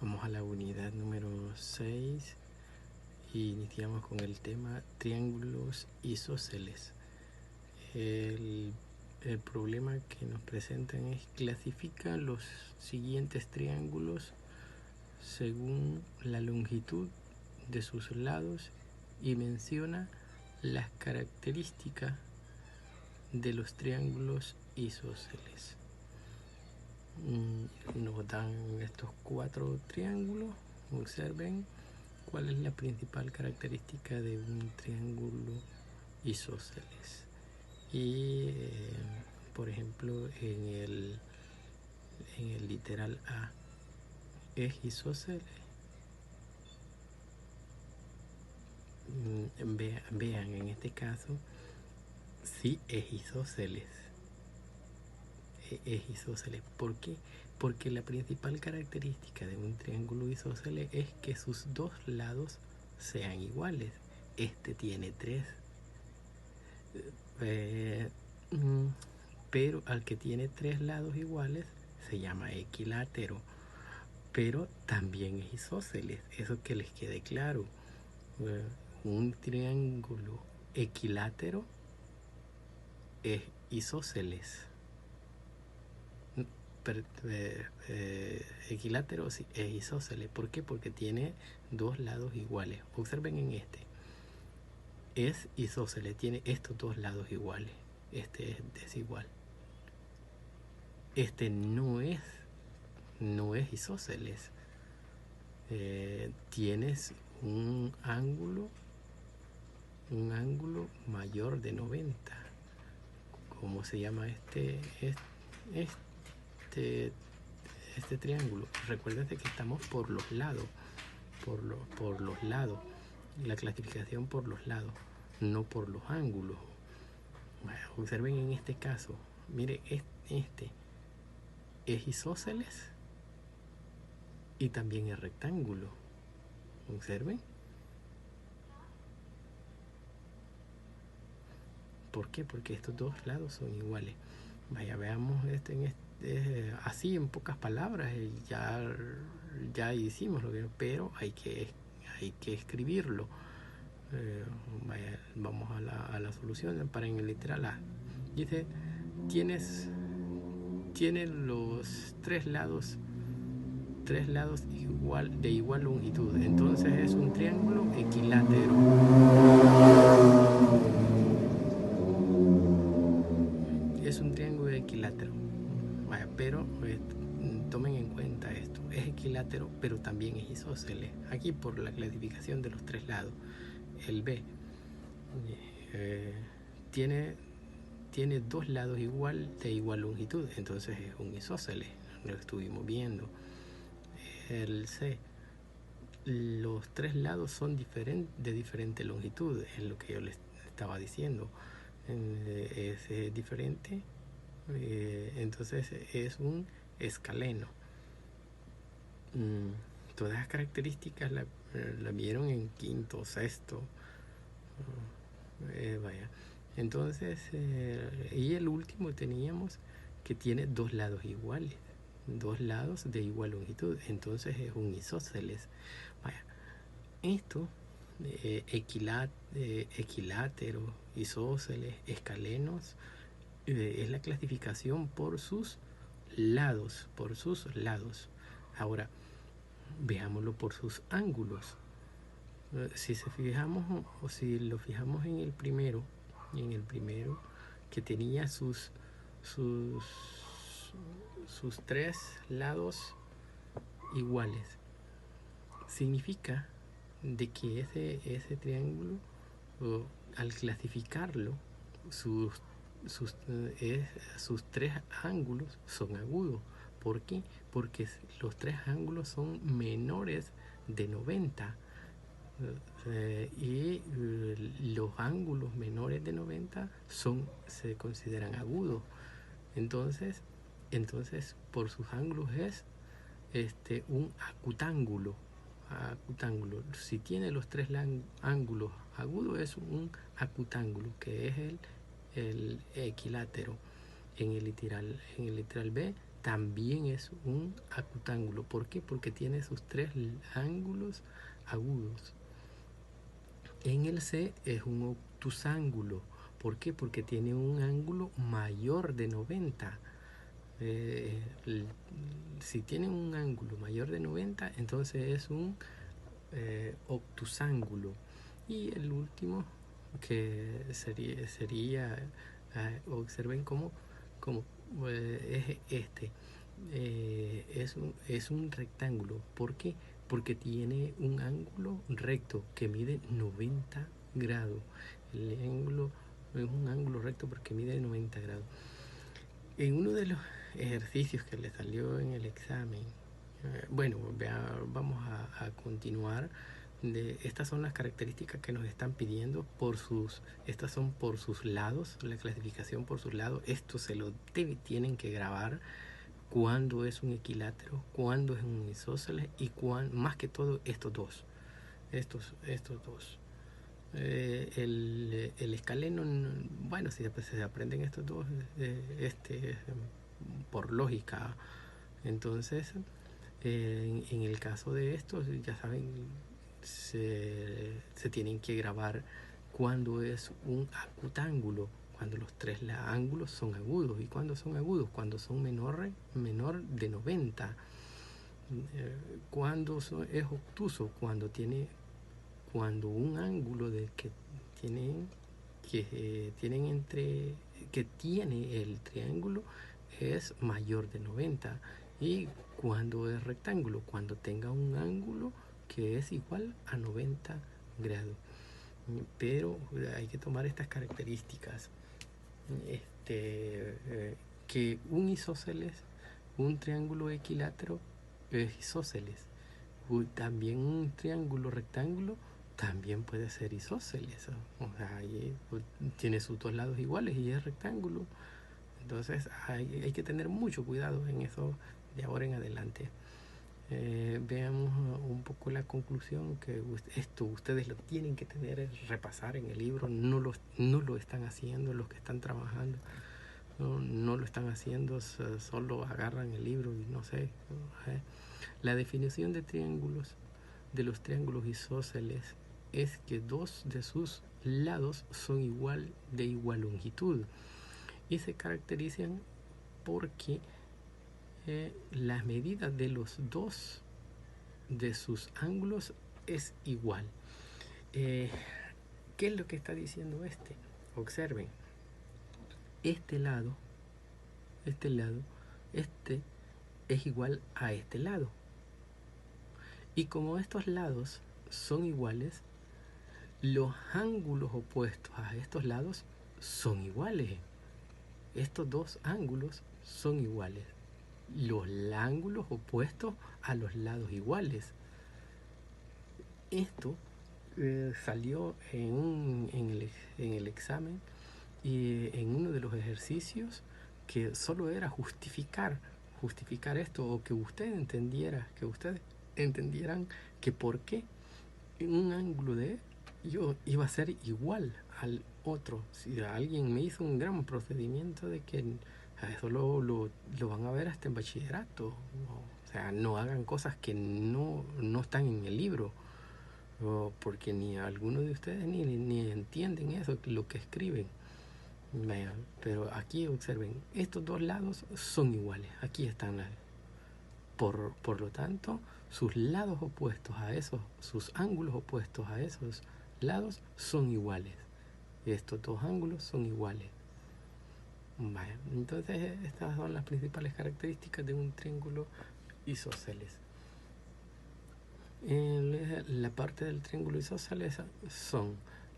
Vamos a la unidad número 6 y iniciamos con el tema triángulos isósceles. El problema que nos presentan es clasifica los siguientes triángulos según la longitud de sus lados y menciona las características de los triángulos isósceles. Nos dan estos 4 triángulos. Observen cuál es la principal característica de un triángulo isósceles. Y por ejemplo en el literal A, ¿es isósceles? Vean, en este caso sí es isósceles. Es isósceles. ¿Por qué? Porque la principal característica de un triángulo isósceles es que sus dos lados sean iguales. Este tiene 3. Pero al que tiene 3 lados iguales se llama equilátero. Pero también es isósceles. Eso que les quede claro. Un triángulo equilátero es isósceles. Equilátero sí, es isósceles. ¿Por qué? Porque tiene 2 lados iguales. Observen en este. Es isósceles, tiene estos 2 lados iguales. Este es desigual. Este no es isósceles. Tienes un ángulo mayor de 90. ¿Cómo se llama este triángulo? Recuerden que estamos por los lados, por los lados, la clasificación por los lados, no por los ángulos. Bueno, observen en este caso, mire, este es isósceles y también es rectángulo. Observen. ¿Por qué? Porque estos dos lados son iguales. Vaya, veamos así en pocas palabras. Ya hicimos lo que, pero hay que escribirlo. Vaya, vamos a la solución para en el literal A. Dice, tiene los tres lados de igual longitud. Entonces es un triángulo equilátero. Es un triángulo equilátero. Vaya, pero tomen en cuenta esto. Es equilátero, pero también es isósceles. Aquí por la clasificación de los 3 lados. El B tiene 2 lados de igual longitud. Entonces es un isósceles. Lo estuvimos viendo. El C, los 3 lados son de diferente longitud. Es lo que yo les estaba diciendo. Es diferente. Entonces es un escaleno. Todas las características la vieron en quinto, sexto. Vaya. Entonces, y el último teníamos que tiene 2 lados iguales, 2 lados de igual longitud. Entonces es un isósceles. Vaya. Esto, equilátero, isósceles, escalenos, es la clasificación por sus lados, Ahora, veámoslo por sus ángulos. Si se fijamos o si lo fijamos en el primero, que tenía sus 3 lados iguales, significa de que ese triángulo, al clasificarlo, sus 3 ángulos son agudos. ¿Por qué? Porque los 3 ángulos son menores de 90. Y los ángulos menores de 90 se consideran agudos. Entonces por sus ángulos es un acutángulo. Si tiene los 3 ángulos agudos, es un acutángulo, que es el equilátero. En el literal B también es un acutángulo. ¿Por qué? Porque tiene sus tres ángulos agudos. En el C es un obtusángulo. ¿Por qué? Porque tiene un ángulo mayor de 90. Si tiene un ángulo mayor de 90, entonces es un obtusángulo. Y el último que sería observen cómo es este. Es un rectángulo. ¿Por qué? Porque tiene un ángulo recto que mide 90 grados. El ángulo es un ángulo recto porque mide 90 grados. En uno de los ejercicios que le salió en el examen, bueno, vamos a continuar. Estas son las características que nos están pidiendo estas son por sus lados, la clasificación por sus lados. Esto se lo tienen que grabar. Cuándo es un equilátero, cuándo es un isósceles y más que todo estos dos. El escaleno, bueno, si se aprenden estos dos, por lógica. Entonces, en el caso de estos, ya saben, se tienen que grabar cuando es un acutángulo, cuando los tres ángulos son agudos. ¿Y cuándo son agudos? Cuando son menor de 90. Cuando es obtuso, cuando un ángulo que tiene el triángulo es mayor de 90. Y cuando es rectángulo, cuando tenga un ángulo que es igual a 90 grados. Pero hay que tomar estas características. Que un isósceles, un triángulo equilátero es isósceles. También un triángulo rectángulo también puede ser isósceles. O sea, tiene sus dos lados iguales y es rectángulo. Entonces hay que tener mucho cuidado en eso de ahora en adelante. Veamos un poco la conclusión, que esto ustedes lo tienen que repasar en el libro. No lo están haciendo los que están trabajando. No lo están haciendo, solo agarran el libro y no sé. La definición de los triángulos isósceles, es que dos de sus lados son de igual longitud y se caracterizan porque la medida de los dos de sus ángulos es igual. ¿Qué es lo que está diciendo este? Observen, este lado es igual a este lado. Y como estos lados son iguales, los ángulos opuestos a estos lados son iguales. Estos dos ángulos son iguales. Los ángulos opuestos a los lados iguales. Esto salió en el examen y en uno de los ejercicios, que solo era justificar esto, o que ustedes entendieran que por qué un ángulo de yo iba a ser igual al otro. Si alguien me hizo un gran procedimiento de que eso lo van a ver hasta en bachillerato. O sea, no hagan cosas que no están en el libro, porque ni algunos de ustedes ni entienden eso, lo que escriben. Pero aquí observen, estos dos lados son iguales. Aquí están. Por lo tanto, sus lados opuestos a sus ángulos opuestos a esos lados son iguales. Estos dos ángulos son iguales. Entonces, estas son las principales características de un triángulo isósceles. La parte del triángulo isósceles son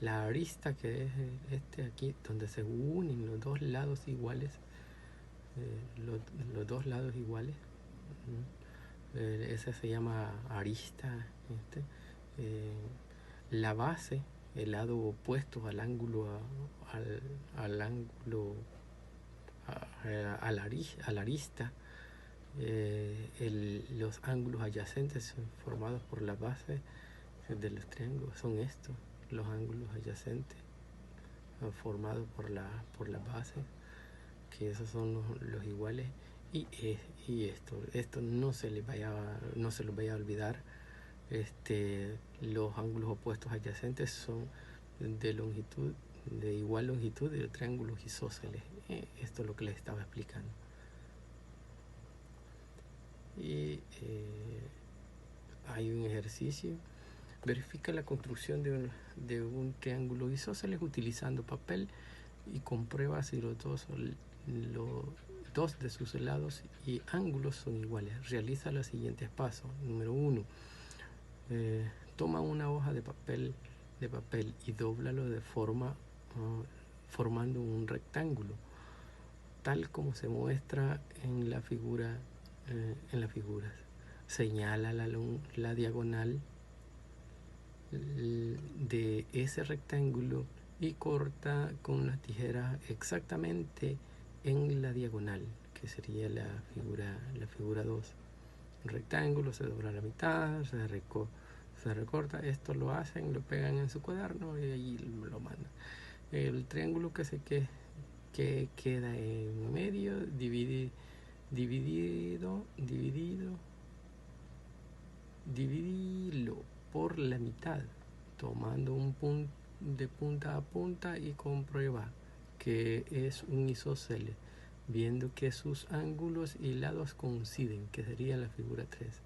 la arista, que es aquí, donde se unen los dos lados iguales. Los dos lados iguales. Esa se llama arista. La base, el lado opuesto al ángulo, a la arista. Los ángulos adyacentes formados por la base de los triángulos son estos, los ángulos adyacentes formados por la base, que esos son los iguales. Y esto no se les vaya a olvidar. Los ángulos opuestos adyacentes son de igual longitud de triángulos isósceles. Esto es lo que les estaba explicando. Y hay un ejercicio. Verifica la construcción de un triángulo isósceles utilizando papel y comprueba si los dos de sus lados y ángulos son iguales. Realiza los siguientes pasos. Número 1. Toma una hoja de papel y dóblalo de forma formando un rectángulo, tal como se muestra en la figura. En las figuras. Señala la diagonal de ese rectángulo y corta con las tijeras exactamente en la diagonal, que sería la figura 2. Un rectángulo se dobla a la mitad, se recorta. Esto lo hacen, lo pegan en su cuaderno y allí lo mandan. El triángulo que queda en medio, dividirlo por la mitad, tomando un punto de punta a punta y comprueba que es un isósceles, viendo que sus ángulos y lados coinciden, que sería la figura 3.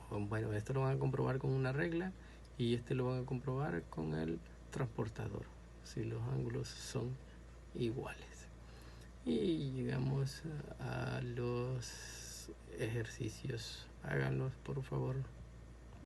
Bueno, esto lo van a comprobar con una regla y lo van a comprobar con el transportador, si los ángulos son iguales. Y llegamos a los ejercicios. Háganlos, por favor.